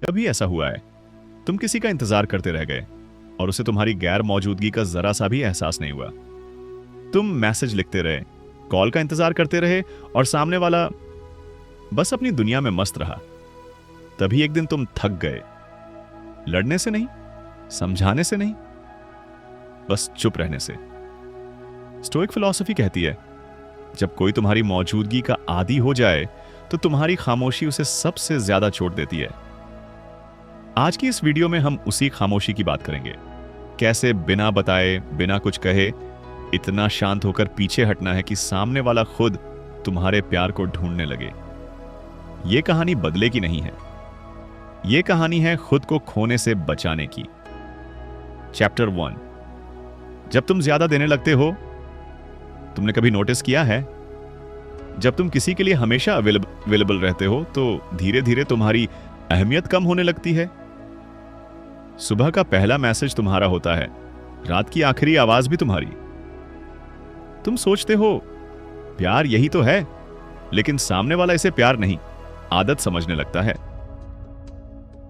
कभी ऐसा हुआ है तुम किसी का इंतजार करते रह गए और उसे तुम्हारी गैर मौजूदगी का जरा सा भी एहसास नहीं हुआ? तुम मैसेज लिखते रहे, कॉल का इंतजार करते रहे और सामने वाला बस अपनी दुनिया में मस्त रहा। तभी एक दिन तुम थक गए, लड़ने से नहीं, समझाने से नहीं, बस चुप रहने से। स्टोइक फिलॉसफी कहती है जब कोई तुम्हारी मौजूदगी का आदी हो जाए तो तुम्हारी खामोशी उसे सबसे ज्यादा चोट देती है। आज की इस वीडियो में हम उसी खामोशी की बात करेंगे, कैसे बिना बताए, बिना कुछ कहे इतना शांत होकर पीछे हटना है कि सामने वाला खुद तुम्हारे प्यार को ढूंढने लगे। यह कहानी बदले की नहीं है, यह कहानी है खुद को खोने से बचाने की। चैप्टर 1। जब तुम ज्यादा देने लगते हो, तुमने कभी नोटिस किया है जब तुम किसी के लिए हमेशा अवेलेबल रहते हो तो धीरे धीरे तुम्हारी अहमियत कम होने लगती है। सुबह का पहला मैसेज तुम्हारा होता है, रात की आखिरी आवाज भी तुम्हारी। तुम सोचते हो प्यार यही तो है, लेकिन सामने वाला इसे प्यार नहीं, आदत समझने लगता है।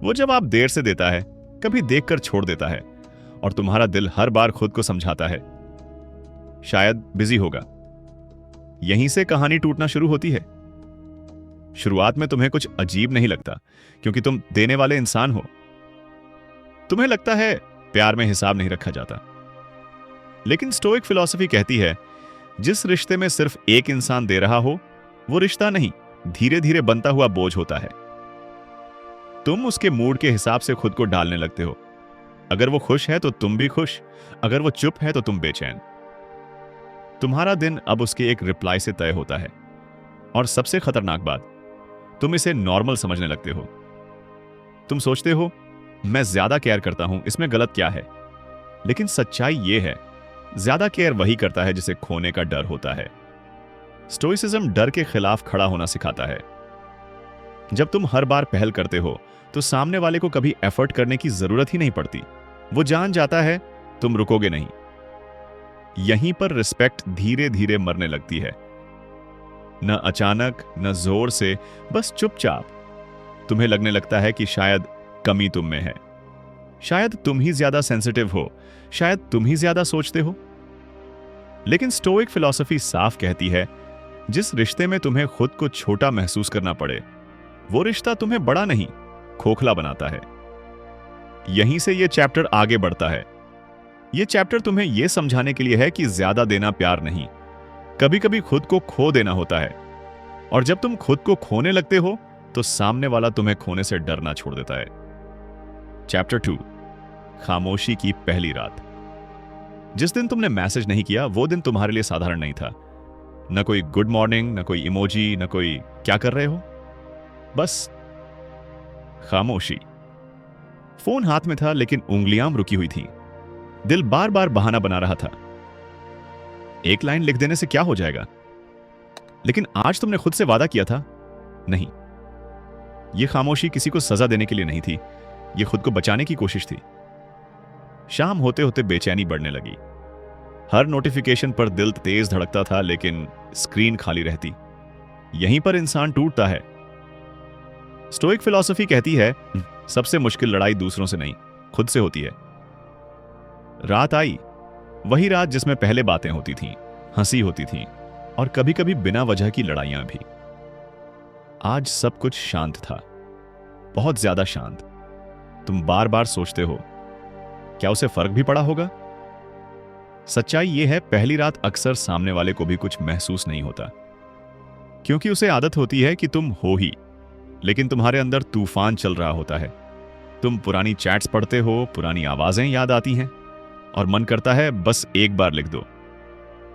वो जवाब देर से देता है, कभी देखकर छोड़ देता है और तुम्हारा दिल हर बार खुद को समझाता है शायद बिजी होगा। यहीं से कहानी टूटना शुरू होती है। शुरुआत में तुम्हें कुछ अजीब नहीं लगता क्योंकि तुम देने वाले इंसान हो। तुम्हें लगता है प्यार में हिसाब नहीं रखा जाता। लेकिन स्टोइक फिलॉसफी कहती है जिस रिश्ते में सिर्फ एक इंसान दे रहा हो वो रिश्ता नहीं, धीरे धीरे बनता हुआ बोझ होता है। तुम उसके मूड के हिसाब से खुद को डालने लगते हो। अगर वो खुश है तो तुम भी खुश, अगर वो चुप है तो तुम बेचैन। तुम्हारा दिन अब उसके एक रिप्लाई से तय होता है। और सबसे खतरनाक बात, तुम इसे नॉर्मल समझने लगते हो। तुम सोचते हो मैं ज्यादा केयर करता हूं, इसमें गलत क्या है? लेकिन सच्चाई यह है ज्यादा केयर वही करता है जिसे खोने का डर होता है। स्टोइसिज्म डर के खिलाफ खड़ा होना सिखाता है। जब तुम हर बार पहल करते हो तो सामने वाले को कभी एफर्ट करने की जरूरत ही नहीं पड़ती। वो जान जाता है तुम रुकोगे नहीं। यहीं पर रिस्पेक्ट धीरे धीरे मरने लगती है, न अचानक न जोर से, बस चुपचाप। तुम्हें लगने लगता है कि शायद कमी तुम में है, शायद तुम ही ज्यादा सेंसिटिव हो, शायद तुम ही ज्यादा सोचते हो। लेकिन स्टोइक फिलॉसफी साफ कहती है जिस रिश्ते में तुम्हें खुद को छोटा महसूस करना पड़े वो रिश्ता तुम्हें बड़ा नहीं, खोखला बनाता है। यहीं से यह चैप्टर आगे बढ़ता है। यह चैप्टर तुम्हें यह समझाने के लिए है कि ज्यादा देना प्यार नहीं, कभी कभी खुद को खो देना होता है। और जब तुम खुद को खोने लगते हो तो सामने वाला तुम्हें खोने से डरना छोड़ देता है। चैप्टर 2। खामोशी की पहली रात। जिस दिन तुमने मैसेज नहीं किया वो दिन तुम्हारे लिए साधारण नहीं था। न कोई गुड मॉर्निंग, न कोई इमोजी, न कोई क्या कर रहे हो, बस खामोशी। फोन हाथ में था लेकिन उंगलियां रुकी हुई थी। दिल बार बार बहाना बना रहा था, एक लाइन लिख देने से क्या हो जाएगा। लेकिन आज तुमने खुद से वादा किया था, नहीं। यह खामोशी किसी को सजा देने के लिए नहीं थी, यह खुद को बचाने की कोशिश थी। शाम होते होते बेचैनी बढ़ने लगी। हर नोटिफिकेशन पर दिल तेज धड़कता था लेकिन स्क्रीन खाली रहती। यहीं पर इंसान टूटता है। स्टोइक फिलॉसफी कहती है सबसे मुश्किल लड़ाई दूसरों से नहीं, खुद से होती है। रात आई, वही रात जिसमें पहले बातें होती थीं, हंसी होती थी और कभी कभी बिना वजह की लड़ाइयां भी। आज सब कुछ शांत था, बहुत ज्यादा शांत। तुम बार बार सोचते हो क्या उसे फर्क भी पड़ा होगा? सच्चाई यह है पहली रात अक्सर सामने वाले को भी कुछ महसूस नहीं होता, क्योंकि उसे आदत होती है कि तुम हो ही, लेकिन तुम्हारे अंदर तूफान चल रहा होता है। तुम पुरानी चैट्स पढ़ते हो, पुरानी आवाजें याद आती हैं और मन करता है बस एक बार लिख दो।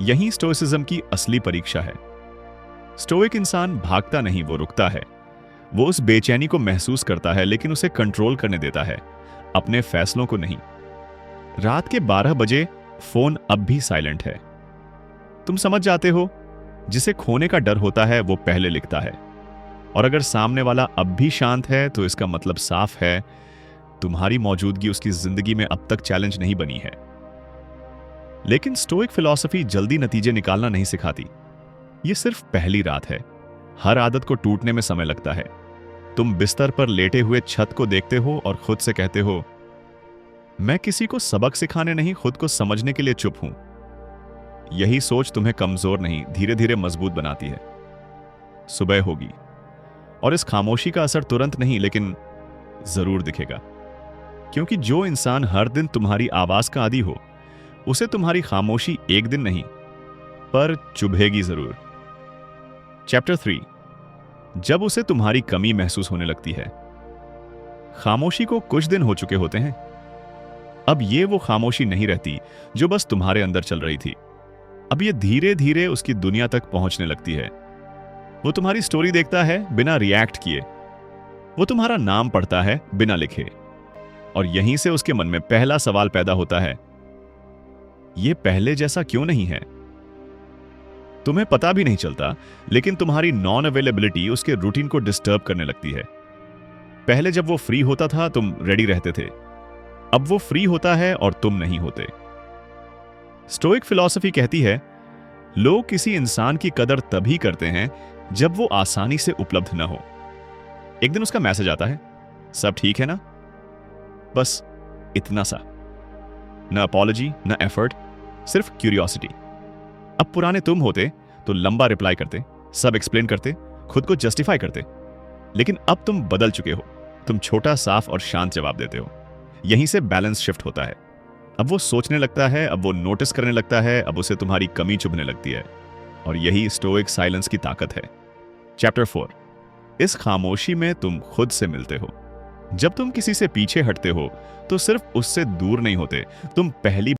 यही स्टोइसिज्म की असली परीक्षा है। स्टोइक इंसान भागता नहीं, वो रुकता है। वो उस बेचैनी को महसूस करता है लेकिन उसे कंट्रोल करने देता है, अपने फैसलों को नहीं। रात के 12 बजे फोन अब भी साइलेंट है। तुम समझ जाते हो जिसे खोने का डर होता है वो पहले लिखता है। और अगर सामने वाला अब भी शांत है तो इसका मतलब साफ है तुम्हारी मौजूदगी उसकी जिंदगी में अब तक चैलेंज नहीं बनी है। लेकिन स्टोइक फिलॉसफी जल्दी नतीजे निकालना नहीं सिखाती। यह सिर्फ पहली रात है। हर आदत को टूटने में समय लगता है। तुम बिस्तर पर लेटे हुए छत को देखते हो और खुद से कहते हो, मैं किसी को सबक सिखाने नहीं, खुद को समझने के लिए चुप हूं। यही सोच तुम्हें कमजोर नहीं, धीरे धीरे मजबूत बनाती है। सुबह होगी और इस खामोशी का असर तुरंत नहीं लेकिन जरूर दिखेगा, क्योंकि जो इंसान हर दिन तुम्हारी आवाज का आदी हो, उसे तुम्हारी खामोशी एक दिन नहीं पर चुभेगी जरूर। चैप्टर 3। जब उसे तुम्हारी कमी महसूस होने लगती है। खामोशी को कुछ दिन हो चुके होते हैं। अब ये वो खामोशी नहीं रहती जो बस तुम्हारे अंदर चल रही थी। अब ये धीरे धीरे उसकी दुनिया तक पहुंचने लगती है। वो तुम्हारी स्टोरी देखता है बिना रिएक्ट किए। वो तुम्हारा नाम पढ़ता है बिना लिखे। और यहीं से उसके मन में पहला सवाल पैदा होता है, ये पहले जैसा क्यों नहीं है? तुम्हें पता भी नहीं चलता, लेकिन तुम्हारी नॉन अवेलेबिलिटी उसके रूटीन को डिस्टर्ब करने लगती है। पहले जब वो फ्री होता था तुम रेडी रहते थे, अब वो फ्री होता है और तुम नहीं होते। स्टोइक फिलॉसफी कहती है, लोग किसी इंसान की कदर तभी करते हैं जब वो आसानी से उपलब्ध न हो। एक दिन उसका मैसेज आता है, सब ठीक है ना? बस इतना सा। न अपॉलॉजी, न एफर्ट, सिर्फ क्यूरियोसिटी। अब पुराने तुम होते तो लंबा रिप्लाई करते, सब एक्सप्लेन करते, खुद को जस्टिफाई करते। लेकिन अब तुम बदल चुके हो। तुम छोटा, साफ और शांत जवाब देते हो। यहीं से बैलेंस शिफ्ट होता है। अब वो सोचने लगता है, अब वो नोटिस करने लगता है, अब उसे तुम्हारी कमी चुभने लगती है। और यही स्टोइक साइलेंस की ताकत है। चैप्टर 4। इस खामोशी में तुम खुद से मिलते हो। जब तुम किसी से पीछे हटते हो तो सिर्फ उससे दूर नहीं होते, तुम पहली